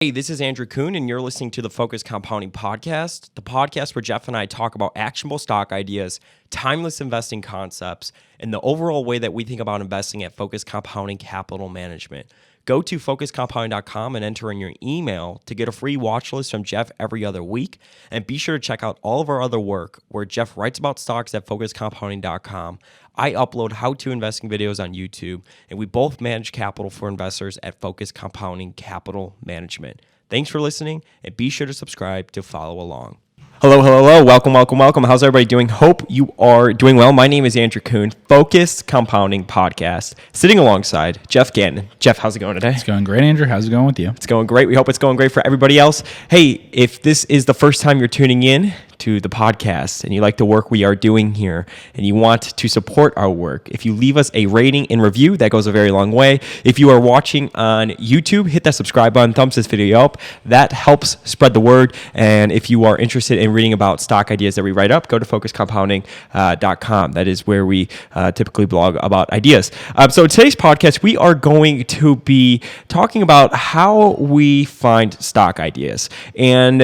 Hey, this is Andrew Kuhn, and you're listening to the Focus Compounding Podcast, the podcast where Geoff and I talk about actionable stock ideas, timeless investing concepts, and the overall way that we think about investing at Focus Compounding Capital Management. Go to focuscompounding.com and enter in your email to get a free watch list from Geoff every other week. And be sure to check out all of our other work where Geoff writes about stocks at focuscompounding.com. I upload how-to investing videos on YouTube, and we both manage capital for investors at Focus Compounding Capital Management. Thanks for listening, and be sure to subscribe to follow along. Hello. Welcome. How's everybody doing? Hope you are doing well. My name is Andrew Kuhn, Focus Compounding Podcast, sitting alongside Geoff Gannon. Geoff, how's it going today? It's going great, Andrew. How's it going with you? It's going great. We hope it's going great for everybody else. Hey, if this is the first time you're tuning in to the podcast and you like the work we are doing here and you want to support our work, if you leave us a rating and review, that goes a very long way. If you are watching on YouTube, hit that subscribe button, thumbs this video up. That helps spread the word. And if you are interested in reading about stock ideas that we write up, go to focuscompounding.com. That is where we typically blog about ideas. So in today's podcast, we are going to be talking about how we find stock ideas. And,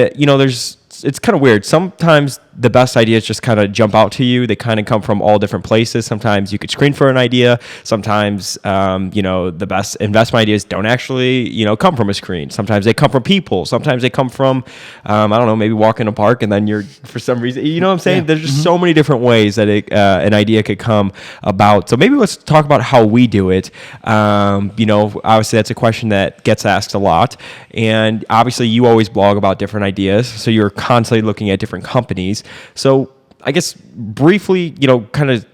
it's kind of weird. Sometimes the best ideas just kind of jump out to you. They kind of come from all different places. Sometimes you could screen for an idea. Sometimes, the best investment ideas don't actually, come from a screen. Sometimes they come from people. Sometimes they come from, maybe walk in a park and then you're, for some reason, you know what I'm saying? Yeah. There's just so many different ways that an idea could come about. So maybe let's talk about how we do it. Obviously that's a question that gets asked a lot. And obviously you always blog about different ideas. So you're constantly looking at different companies. So I guess briefly, kind of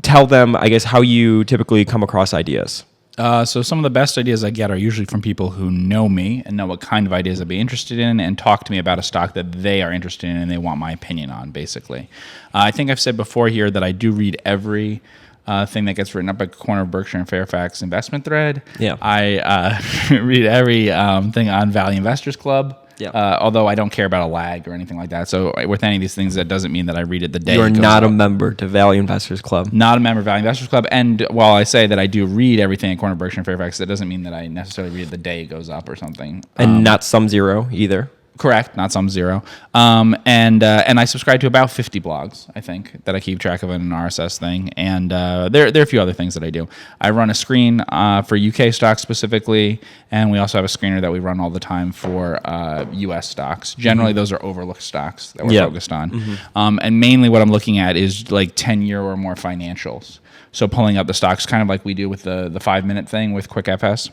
tell them, how you typically come across ideas. So some of the best ideas I get are usually from people who know me and know what kind of ideas I'd be interested in and talk to me about a stock that they are interested in and they want my opinion on, basically. I think I've said before here that I do read every thing that gets written up at Corner of Berkshire and Fairfax investment thread. Yeah. I read every thing on Value Investors Club. Yeah. Although I don't care about a lag or anything like that. So with any of these things, that doesn't mean that I read it the day. You're not a member to Value Investors Club. Not a member of Value Investors Club. And while I say that I do read everything at Corner of Berkshire and Fairfax, that doesn't mean that I necessarily read it the day it goes up or something. And not Sum Zero either. Correct, not Sum Zero. And I subscribe to about 50 blogs, I think, that I keep track of in an RSS thing. And there are a few other things that I do. I run a screen for UK stocks specifically, and we also have a screener that we run all the time for US stocks. Generally, those are overlooked stocks that we're focused on. Mm-hmm. And mainly what I'm looking at is like 10-year or more financials. So pulling up the stocks, kind of like we do with the 5-minute thing with QuickFS,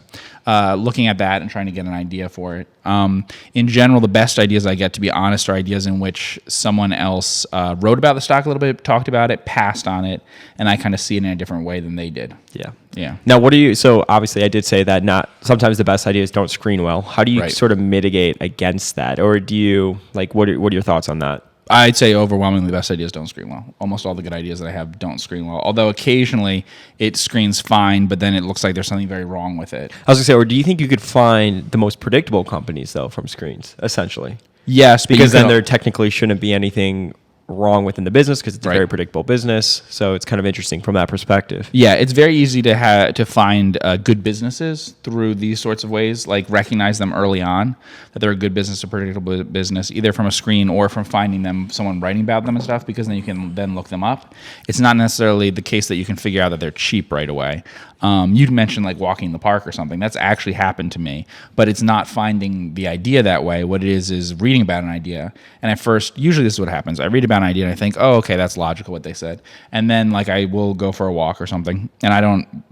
looking at that and trying to get an idea for it. In general, the best ideas I get, to be honest, are ideas in which someone else wrote about the stock a little bit, talked about it, passed on it, and I kind of see it in a different way than they did. Yeah. Now, so obviously I did say that sometimes the best ideas don't screen well. How do you sort of mitigate against that? Or do you, what are your thoughts on that? I'd say overwhelmingly the best ideas don't screen well. Almost all the good ideas that I have don't screen well. Although occasionally it screens fine, but then it looks like there's something very wrong with it. I was going to say, or do you think you could find the most predictable companies, though, from screens, essentially? Yes. Because then there technically shouldn't be anything wrong within the business because it's a very predictable business. So it's kind of interesting from that perspective. Yeah, it's very easy to find good businesses through these sorts of ways, like recognize them early on, that they're a good business, a predictable business, either from a screen or from finding them, someone writing about them and stuff, because then you can then look them up. It's not necessarily the case that you can figure out that they're cheap right away. You mentioned like walking the park or something. That's actually happened to me, but it's not finding the idea that way. What it is reading about an idea. And at first, usually this is what happens. I read about an idea and I think, oh, okay, that's logical what they said. And then like I will go for a walk or something. And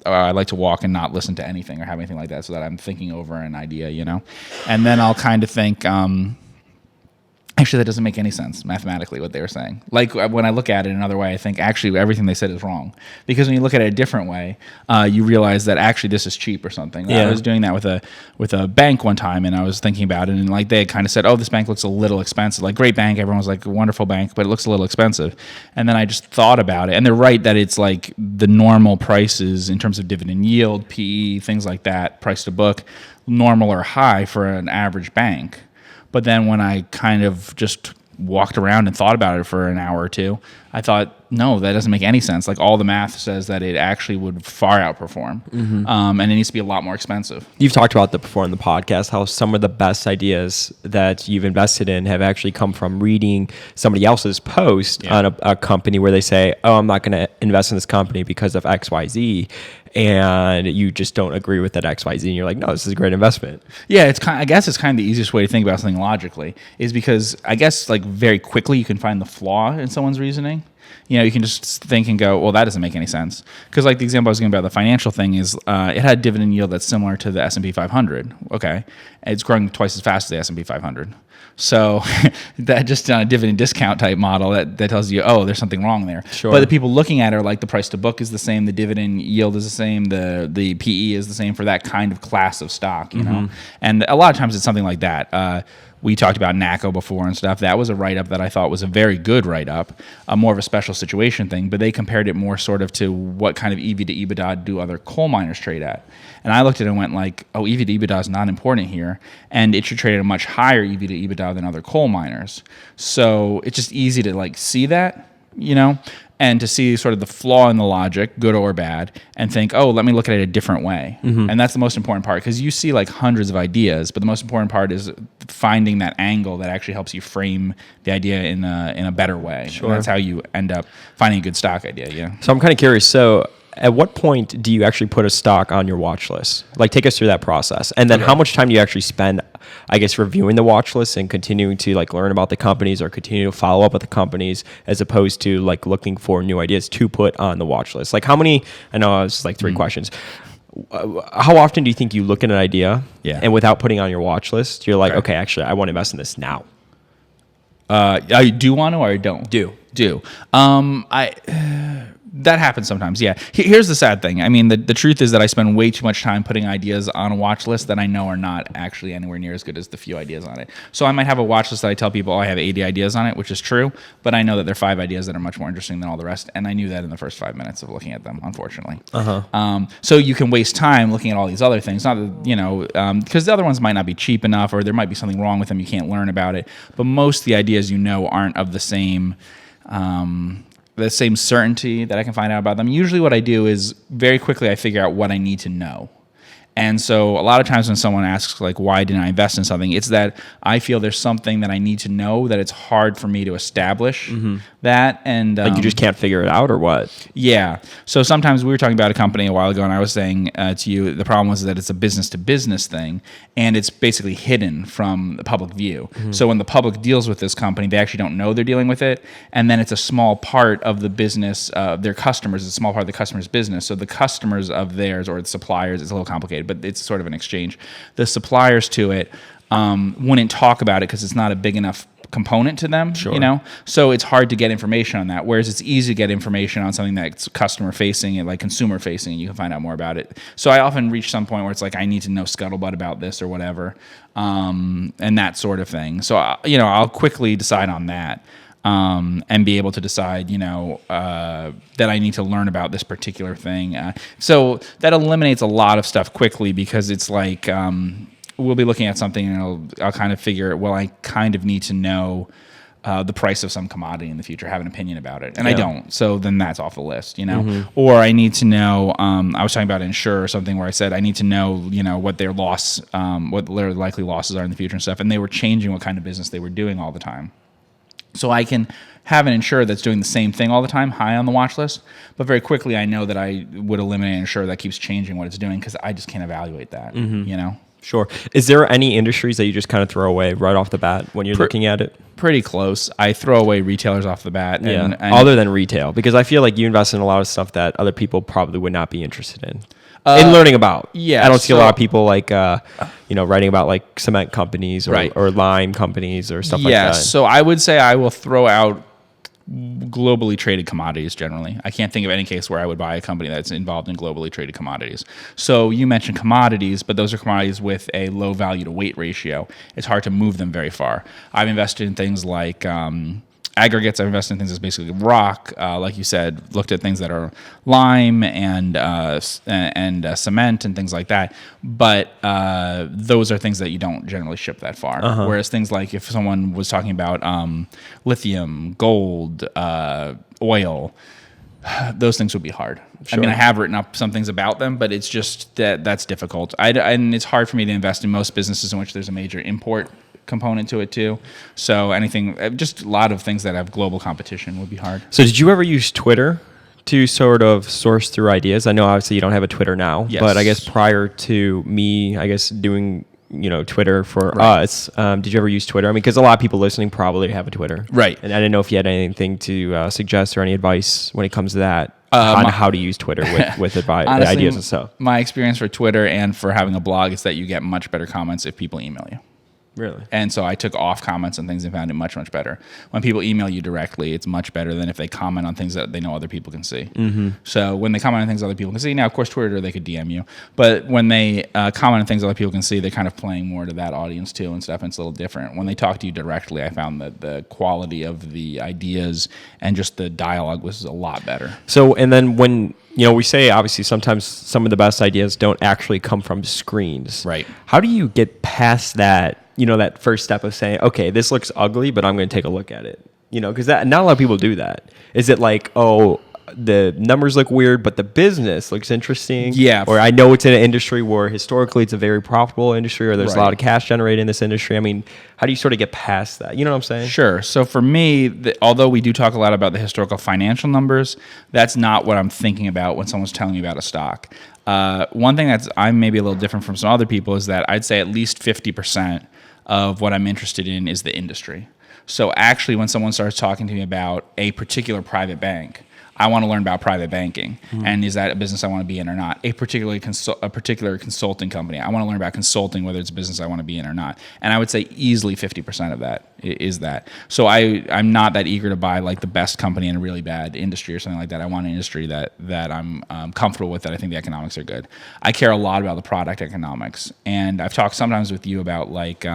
I like to walk and not listen to anything or have anything like that so that I'm thinking over an idea, And then I'll kind of think, actually, that doesn't make any sense mathematically, what they were saying. Like when I look at it another way, I think actually everything they said is wrong. Because when you look at it a different way, you realize that actually this is cheap or something. Yeah. I was doing that with a bank one time, and I was thinking about it, and like they kind of said, oh, this bank looks a little expensive. Like great bank, everyone was like, wonderful bank, but it looks a little expensive. And then I just thought about it, and they're right that it's like the normal prices in terms of dividend yield, PE, things like that, price to book, normal or high for an average bank. But then when I kind of just walked around and thought about it for an hour or two, I thought No, that doesn't make any sense. Like all the math says that it actually would far outperform, and it needs to be a lot more expensive. You've talked about before in the podcast how some of the best ideas that you've invested in have actually come from reading somebody else's post on a company where they say, "Oh, I'm not going to invest in this company because of X, Y, Z." And you just don't agree with that X, Y, Z, and you're like, no, this is a great investment. Yeah, I guess it's kind of the easiest way to think about something logically is because I guess like very quickly you can find the flaw in someone's reasoning. You know, you can just think and go, well, that doesn't make any sense. Because like the example I was giving about the financial thing is it had a dividend yield that's similar to the S&P 500. Okay. It's growing twice as fast as the S&P 500. So that just on a dividend discount type model that tells you, oh, there's something wrong there. Sure. But the people looking at it are like the price to book is the same, the dividend yield is the same, the PE is the same for that kind of class of stock, you know? And a lot of times it's something like that. We talked about NACO before and stuff. That was a write-up that I thought was a very good write-up, more of a special situation thing, but they compared it more sort of to what kind of EV to EBITDA do other coal miners trade at. And I looked at it and went like, oh, EV to EBITDA is not important here, and it should trade at a much higher EV to EBITDA than other coal miners. So it's just easy to like see that, you know, and to see sort of the flaw in the logic, good or bad, and think, oh, let me look at it a different way. And that's the most important part, because you see like hundreds of ideas, but the most important part is finding that angle that actually helps you frame the idea in a better way. Sure. And that's how you end up finding a good stock idea. Yeah. So I'm kind of curious. So at what point do you actually put a stock on your watch list? Like, take us through that process. And then how much time do you actually spend, I guess, reviewing the watch list and continuing to like learn about the companies or continue to follow up with the companies as opposed to like looking for new ideas to put on the watch list? Like how many, I know it's like three questions. How often do you think you look at an idea and without putting on your watch list, you're like, okay, actually, I want to invest in this now? I do want to or I don't? Do. That happens sometimes, yeah. Here's the sad thing. I mean, the truth is that I spend way too much time putting ideas on a watch list that I know are not actually anywhere near as good as the few ideas on it. So I might have a watch list that I tell people, oh, I have 80 ideas on it, which is true, but I know that there are 5 ideas that are much more interesting than all the rest, and I knew that in the first 5 minutes of looking at them, unfortunately. So you can waste time looking at all these other things, not that, you know, because the other ones might not be cheap enough, or there might be something wrong with them, you can't learn about it, but most of the ideas, you know, aren't of the same certainty that I can find out about them. Usually what I do is very quickly I figure out what I need to know. And so a lot of times when someone asks, like, why didn't I invest in something, it's that I feel there's something that I need to know that it's hard for me to establish that. And like you just can't figure it out or what? Yeah. So sometimes we were talking about a company a while ago, and I was saying to you, the problem was that it's a business-to-business thing, and it's basically hidden from the public view. So when the public deals with this company, they actually don't know they're dealing with it, and then it's a small part of the business, their customers, it's a small part of the customer's business. So the customers of theirs or the suppliers, it's a little complicated, but it's sort of an exchange. The suppliers to it wouldn't talk about it because it's not a big enough component to them, you know? So it's hard to get information on that, whereas it's easy to get information on something that's customer facing and like consumer facing, and you can find out more about it. So I often reach some point where it's like, I need to know scuttlebutt about this or whatever, and that sort of thing. So, you know, I'll quickly decide on that. And be able to decide, you know, that I need to learn about this particular thing. So that eliminates a lot of stuff quickly, because it's like we'll be looking at something and I'll kind of figure, well, I kind of need to know the price of some commodity in the future, have an opinion about it. And I don't. So then that's off the list, you know. Or I need to know, I was talking about Insure or something where I said I need to know, you know, what their loss, what their likely losses are in the future and stuff. And they were changing what kind of business they were doing all the time. So I can have an insurer that's doing the same thing all the time, high on the watch list, but very quickly I know that I would eliminate an insurer that keeps changing what it's doing, because I just can't evaluate that, you know? Sure. Is there any industries that you just kind of throw away right off the bat when you're looking at it? Pretty close. I throw away retailers off the bat. And other than retail, because I feel like you invest in a lot of stuff that other people probably would not be interested in learning about. I don't see a lot of people like, you know, writing about like cement companies or lime companies or stuff like that. So I would say I will throw out globally traded commodities generally. I can't think of any case where I would buy a company that's involved in globally traded commodities. So you mentioned commodities, but those are commodities with a low value to weight ratio. It's hard to move them very far. I've invested in things like aggregates. I've invested in things that's basically rock, like you said. Looked at things that are lime and cement and things like that. But those are things that you don't generally ship that far. Whereas things like if someone was talking about lithium, gold, oil, those things would be hard. Sure. I mean, I have written up some things about them, but it's just that's difficult. And it's hard for me to invest in most businesses in which there's a major import component to it too. So anything, just a lot of things that have global competition would be hard. So did you ever use Twitter to sort of source through ideas? I know obviously you don't have a Twitter now, Yes. but I guess prior to me, I guess doing Twitter for us, did you ever use Twitter? I mean, because a lot of people listening probably have a Twitter, Right? And I didn't know if you had anything to suggest or any advice when it comes to that, on how to use Twitter with advice, Honestly, ideas and stuff. My experience for Twitter and for having a blog is that you get much better comments if people email you. Really? And so I took off comments on things and found it much, much better. When people email you directly, it's much better than if they comment on things that they know other people can see. Mm-hmm. So when they comment on things other people can see, now, of course, Twitter, they could DM you. But when they comment on things other people can see, they're kind of playing more to that audience, too, and stuff, and it's a little different. When they talk to you directly, I found that the quality of the ideas and just the dialogue was a lot better. So, and then when, we say obviously sometimes some of the best ideas don't actually come from screens. Right. How do you get past that, that first step of saying, okay, this looks ugly, but I'm going to take a look at it? Because not a lot of people do that. Is it like, oh, the numbers look weird, but the business looks interesting? Yeah. Or I know it's in an industry where historically it's a very profitable industry, or there's a Right. lot of cash generated in this industry. I mean, how do you sort of get past that? You know what I'm saying? Sure. So for me, although we do talk a lot about the historical financial numbers, that's not what I'm thinking about when someone's telling me about a stock. One thing I'm maybe a little different from some other people is that I'd say at least 50% of what I'm interested in is the industry. So actually, when someone starts talking to me about a particular private bank, I want to learn about private banking, and is that a business I want to be in or not? A particular consulting company, I want to learn about consulting, whether it's a business I want to be in or not. And I would say easily 50% of that is that. So I'm not that eager to buy like the best company in a really bad industry or something like that. I want an industry that I'm comfortable with, that I think the economics are good. I care a lot about the product economics, and I've talked sometimes with you about like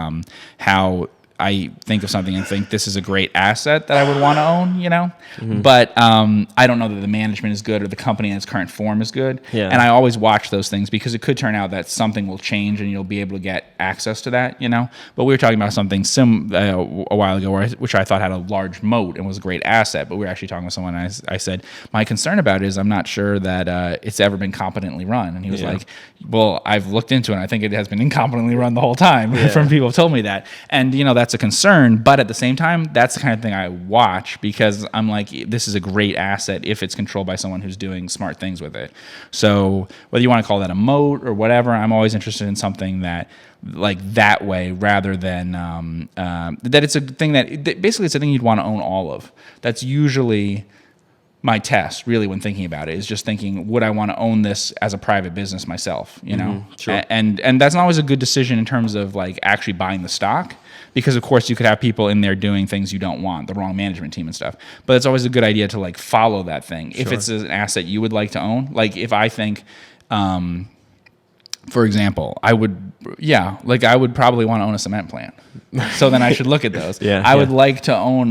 how I think of something and think this is a great asset that I would want to own, But I don't know that the management is good or the company in its current form is good. Yeah. And I always watch those things because it could turn out that something will change and you'll be able to get access to that, But we were talking about something a while ago which I thought had a large moat and was a great asset. But we were actually talking with someone and I said, my concern about it is I'm not sure that it's ever been competently run. And he was like, well, I've looked into it and I think it has been incompetently run the whole time from people who told me that. And, that's a concern, but at the same time, that's the kind of thing I watch because I'm like, this is a great asset if it's controlled by someone who's doing smart things with it. So whether you want to call that a moat or whatever, I'm always interested in something that like that way rather than that it's a thing that basically it's a thing you'd want to own all of. That's usually my test, really, when thinking about it, is just thinking, would I want to own this as a private business myself? Sure. And that's not always a good decision in terms of like actually buying the stock. Because of course you could have people in there doing things you don't want, the wrong management team and stuff. But it's always a good idea to like follow that thing. If it's an asset you would like to own, like if I think, for example, I would probably want to own a cement plant. So then I should look at those. I would like to own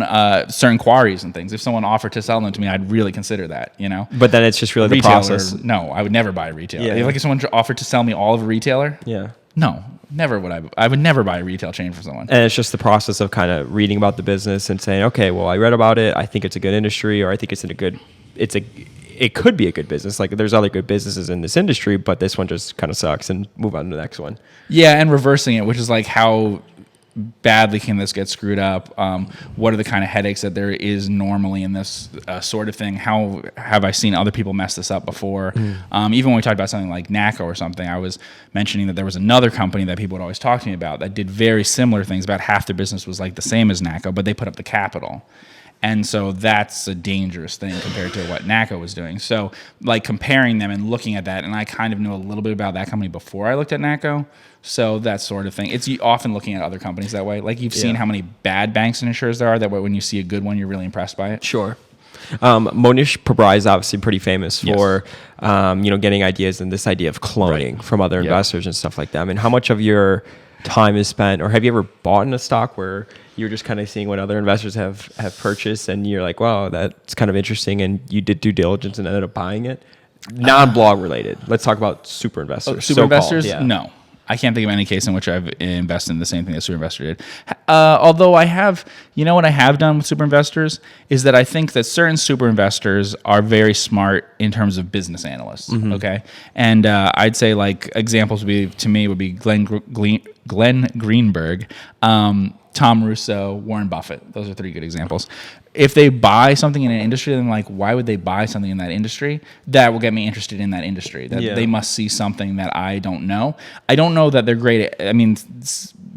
certain quarries and things. If someone offered to sell them to me, I'd really consider that, But then it's just really the process. No, I would never buy a retailer. Like if someone offered to sell me all of a retailer. Yeah. No, never would I would never buy a retail chain for someone. And it's just the process of kind of reading about the business and saying, okay, well, I read about it. I think it's a good industry, or I think it could be a good business. Like there's other good businesses in this industry, but this one just kind of sucks, and move on to the next one. Yeah, and reversing it, which is like how badly can this get screwed up? What are the kind of headaches that there is normally in this sort of thing? How have I seen other people mess this up before? Even when we talked about something like NACO or something, I was mentioning that there was another company that people would always talk to me about that did very similar things. About half their business was like the same as NACO, but they put up the capital. And so that's a dangerous thing compared to what NACO was doing. So like comparing them and looking at that, and I kind of knew a little bit about that company before I looked at NACO. So that sort of thing. It's often looking at other companies that way. Like you've seen how many bad banks and insurers there are, that way when you see a good one, you're really impressed by it. Sure. Monish Pabrai is obviously pretty famous for, getting ideas and this idea of cloning from other investors and stuff like that. I mean, how much of your time is spent, or have you ever bought in a stock where you're just kind of seeing what other investors have purchased and you're like, wow, that's kind of interesting, and you did due diligence and ended up buying it? Non-blog related. Let's talk about super investors. Super investors? Yeah. No. I can't think of any case in which I've invested in the same thing that super investor did. Although I have, what I have done with super investors is that I think that certain super investors are very smart in terms of business analysts. Mm-hmm. Okay, and I'd say like examples would be Glenn Greenberg, Tom Russo, Warren Buffett. Those are three good examples. If they buy something in an industry, then like, why would they buy something in that industry? That will get me interested in that industry. They must see something that I don't know. I don't know that they're great at,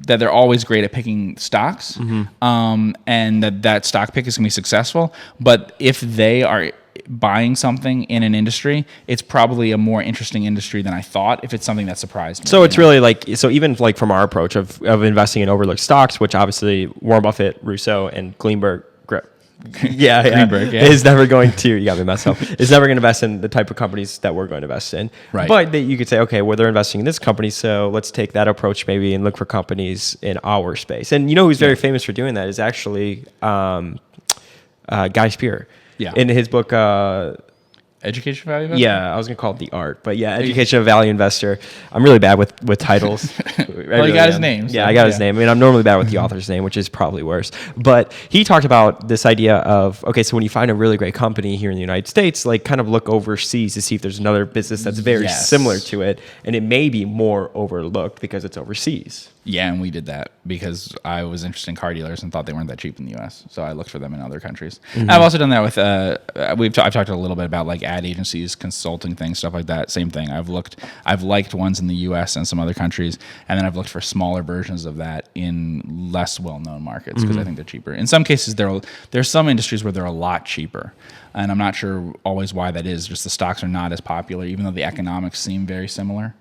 that they're always great at picking stocks, and that stock pick is going to be successful. But if they are buying something in an industry, it's probably a more interesting industry than I thought if it's something that surprised me. So it's really like, so even like from our approach of investing in overlooked stocks, which obviously Warren Buffett, Russo, and Greenberg, Greenberg, is never going to, you got me messed up, is never going to invest in the type of companies that we're going to invest in. Right. But you could say, okay, well, they're investing in this company, so let's take that approach maybe and look for companies in our space. And who's very famous for doing that is actually Guy Spear. Yeah. In his book, Education Value Investor? yeah, I was gonna call it The Art, but yeah, Education of Value Investor. I'm really bad with titles. Well, you got his name. Yeah, I got his name. I mean, I'm normally bad with the author's name, which is probably worse. But he talked about this idea of, okay, so when you find a really great company here in the United States, like kind of look overseas to see if there's another business that's very similar to it, and it may be more overlooked because it's overseas. Yeah, and we did that because I was interested in car dealers and thought they weren't that cheap in the U.S., so I looked for them in other countries. Mm-hmm. I've also done that with I've talked a little bit about like ad agencies, consulting things, stuff like that. Same thing. I've liked ones in the U.S. and some other countries, and then I've looked for smaller versions of that in less well-known markets because I think they're cheaper. In some cases, there's some industries where they're a lot cheaper, and I'm not sure always why that is. Just the stocks are not as popular, even though the economics seem very similar.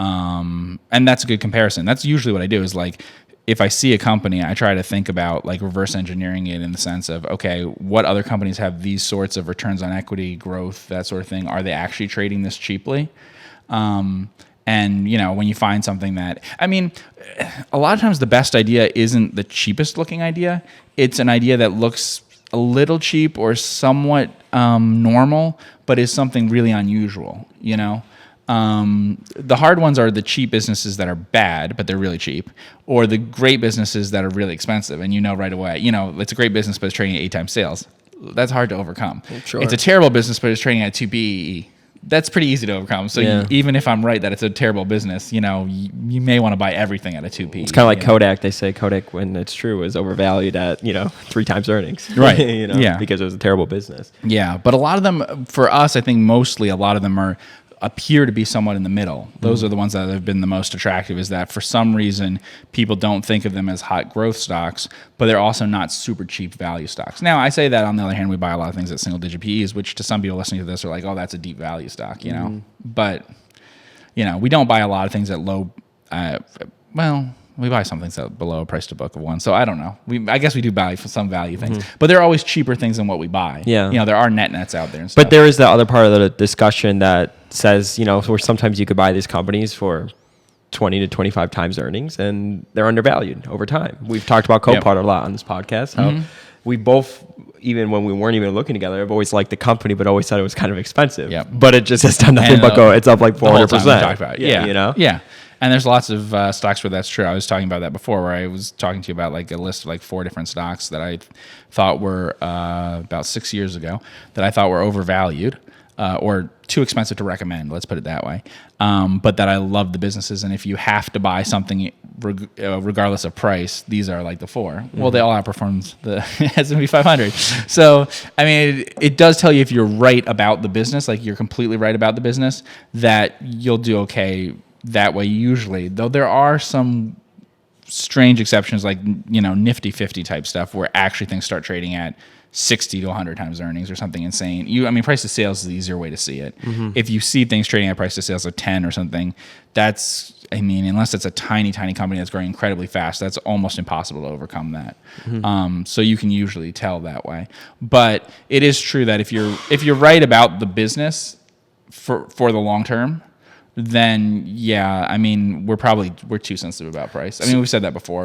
And that's a good comparison. That's usually what I do is like, if I see a company, I try to think about like reverse engineering it in the sense of, okay, what other companies have these sorts of returns on equity, growth, that sort of thing? Are they actually trading this cheaply? And when you find something that, a lot of times the best idea isn't the cheapest looking idea. It's an idea that looks a little cheap or somewhat normal, but is something really unusual, The hard ones are the cheap businesses that are bad, but they're really cheap, or the great businesses that are really expensive, and right away, it's a great business, but it's trading at 8 times sales. That's hard to overcome. Sure. It's a terrible business, but it's trading at 2 PE. That's pretty easy to overcome. So even if I'm right that it's a terrible business, you may want to buy everything at a 2 PE. It's kind of like Kodak. They say Kodak, when it's true, is overvalued at 3 times earnings. Right. Because it was a terrible business. Yeah, but a lot of them, for us, I think mostly a lot of them appear to be somewhat in the middle. Those are the ones that have been the most attractive, is that for some reason people don't think of them as hot growth stocks, but they're also not super cheap value stocks. Now, I say that on the other hand, we buy a lot of things at single digit PEs, which to some people listening to this are like, oh, that's a deep value stock, But, we don't buy a lot of things at low, we buy some things at below a price to book of 1. So I don't know. I guess we do buy for some value things, but they're always cheaper things than what we buy. Yeah. There are nets out there and stuff. But there is the other part of the discussion that says, where sometimes you could buy these companies for 20 to 25 times earnings and they're undervalued over time. We've talked about Copart a lot on this podcast, how we both, even when we weren't even looking together, I've always liked the company, but always thought it was kind of expensive. Yep. But it just has done nothing but go. It's up like 400%. Talked about it. Yeah. Yeah. And there's lots of stocks where that's true. I was talking about that before, where I was talking to you about like a list of like 4 different stocks that I thought were about 6 years ago that I thought were overvalued or too expensive to recommend. Let's put it that way. But that I love the businesses, and if you have to buy something regardless of price, these are like the 4. Well, they all outperformed the S&P 500. So it does tell you if you're right about the business, like you're completely right about the business, that you'll do okay that way usually, though there are some strange exceptions like nifty 50 type stuff where actually things start trading at 60 to 100 times earnings or something insane. Price to sales is the easier way to see it. If you see things trading at price to sales of 10 or something, that's unless it's a tiny company that's growing incredibly fast, that's almost impossible to overcome that. So you can usually tell that way. But it is true that if you're right about the business for the long term, then yeah, I mean, we're too sensitive about price. I mean, we've said that before.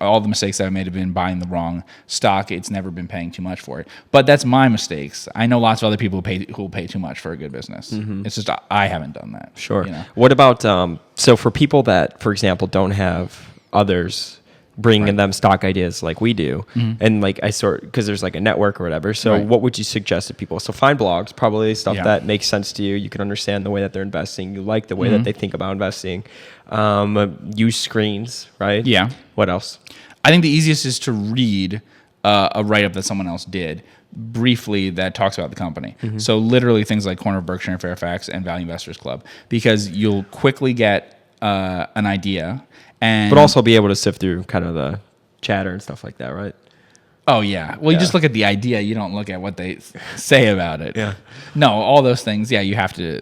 All the mistakes that I made have been buying the wrong stock. It's never been paying too much for it. But that's my mistakes. I know lots of other people who will pay too much for a good business. It's just I haven't done that. Sure. You know? What about so for people that, for example, don't have others bringing them stock ideas like we do, and like because there's like a network or whatever. So what would you suggest to people? So find blogs, probably stuff that makes sense to you. You can understand the way that they're investing. You like the way that they think about investing. Use screens, right? Yeah. What else? I think the easiest is to read a write-up that someone else did briefly that talks about the company. So literally things like Corner of Berkshire and Fairfax and Value Investors Club, because you'll quickly get an idea. But also be able to sift through kind of the chatter and stuff like that, right? Oh, yeah. Well, you just look at the idea. You don't look at what they say about it. Yeah. No, all those things, you have to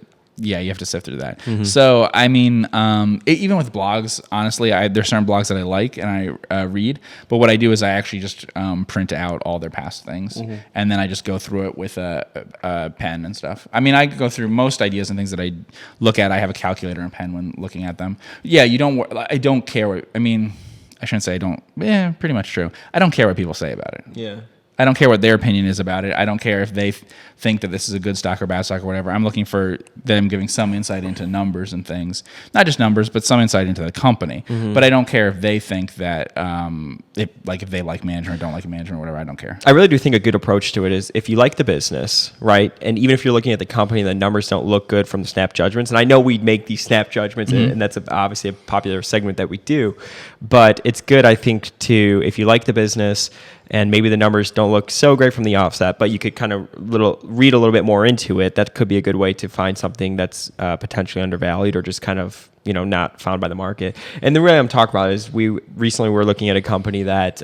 sift through that. So, I mean, even with blogs, honestly, there's certain blogs that I like and I read. But what I do is I actually just print out all their past things. And then I just go through it with a pen and stuff. I mean, I go through most ideas and things that I look at. I have a calculator and pen when looking at them. Yeah, I don't care. I shouldn't say I don't. Yeah, pretty much true. I don't care what people say about it. Yeah. I don't care what their opinion is about it. I don't care if they think that this is a good stock or bad stock or whatever. I'm looking for them giving some insight into numbers and things. Not just numbers, but some insight into the company. But I don't care if they think that, if they like management or don't like management or whatever. I don't care. I really do think a good approach to it is if you like the business, right? And even if you're looking at the company and the numbers don't look good from the snap judgments, and I know we make these snap judgments, and that's obviously a popular segment that we do, but it's good, I think, if you like the business, and maybe the numbers don't look so great from the offset, but you could kind of read a little bit more into it. That could be a good way to find something that's potentially undervalued or just kind of not found by the market. And the way I'm talking about is we recently were looking at a company that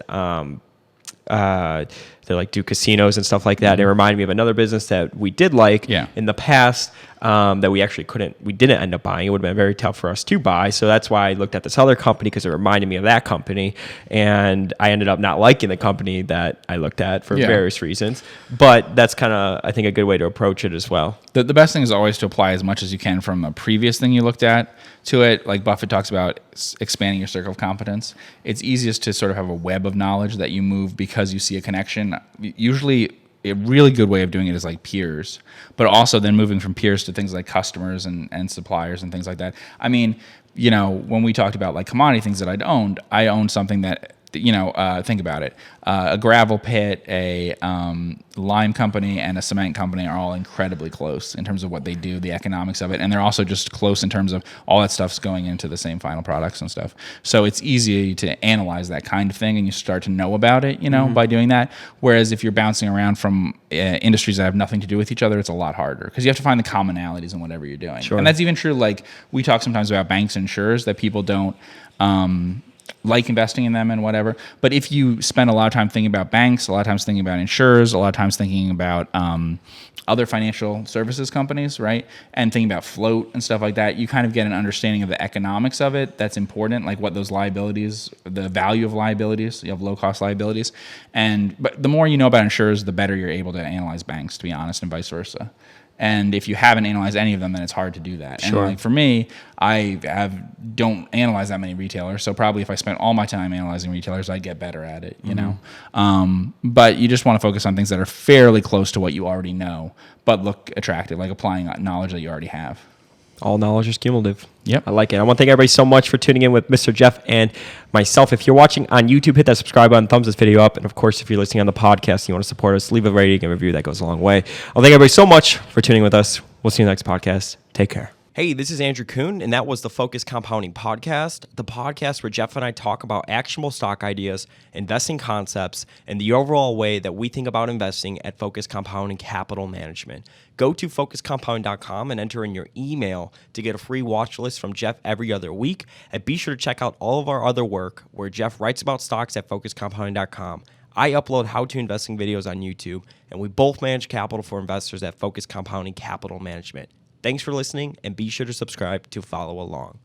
they like do casinos and stuff like that. It reminded me of another business that we did like in the past that we didn't end up buying. It would have been very tough for us to buy. So that's why I looked at this other company, because it reminded me of that company. And I ended up not liking the company that I looked at for various reasons. But that's kind of, I think, a good way to approach it as well. The best thing is always to apply as much as you can from a previous thing you looked at to it. Like Buffett talks about expanding your circle of competence. It's easiest to sort of have a web of knowledge that you move because you see a connection. Usually a really good way of doing it is like peers, but also then moving from peers to things like customers and suppliers and things like that. I mean, when we talked about like commodity things that I owned something that, think about it. A gravel pit, a lime company, and a cement company are all incredibly close in terms of what they do, the economics of it, and they're also just close in terms of all that stuff's going into the same final products and stuff. So it's easy to analyze that kind of thing, and you start to know about it, by doing that. Whereas if you're bouncing around from industries that have nothing to do with each other, it's a lot harder because you have to find the commonalities in whatever you're doing. Sure. And that's even true. Like we talk sometimes about banks and insurers that people don't. Like investing in them and whatever. But if you spend a lot of time thinking about banks, a lot of times thinking about insurers, a lot of times thinking about other financial services companies, right? And thinking about float and stuff like that, you kind of get an understanding of the economics of it. That's important, like what those liabilities, the value of liabilities, you have low-cost liabilities. But the more you know about insurers, the better you're able to analyze banks, to be honest, and vice versa. And if you haven't analyzed any of them, then it's hard to do that. Sure. And like for me, I don't analyze that many retailers. So probably if I spent all my time analyzing retailers, I'd get better at it, you know. But you just want to focus on things that are fairly close to what you already know, but look attractive, like applying knowledge that you already have. All knowledge is cumulative. Yep. I like it. I want to thank everybody so much for tuning in with Mr. Geoff and myself. If you're watching on YouTube, hit that subscribe button, thumbs this video up. And of course, if you're listening on the podcast and you want to support us, leave a rating and review. That goes a long way. I'll thank everybody so much for tuning with us. We'll see you in the next podcast. Take care. Hey, this is Andrew Kuhn, and that was the Focus Compounding Podcast, the podcast where Geoff and I talk about actionable stock ideas, investing concepts, and the overall way that we think about investing at Focus Compounding Capital Management. Go to focuscompounding.com and enter in your email to get a free watch list from Geoff every other week. And be sure to check out all of our other work where Geoff writes about stocks at focuscompounding.com. I upload how-to investing videos on YouTube, and we both manage capital for investors at Focus Compounding Capital Management. Thanks for listening, and be sure to subscribe to follow along.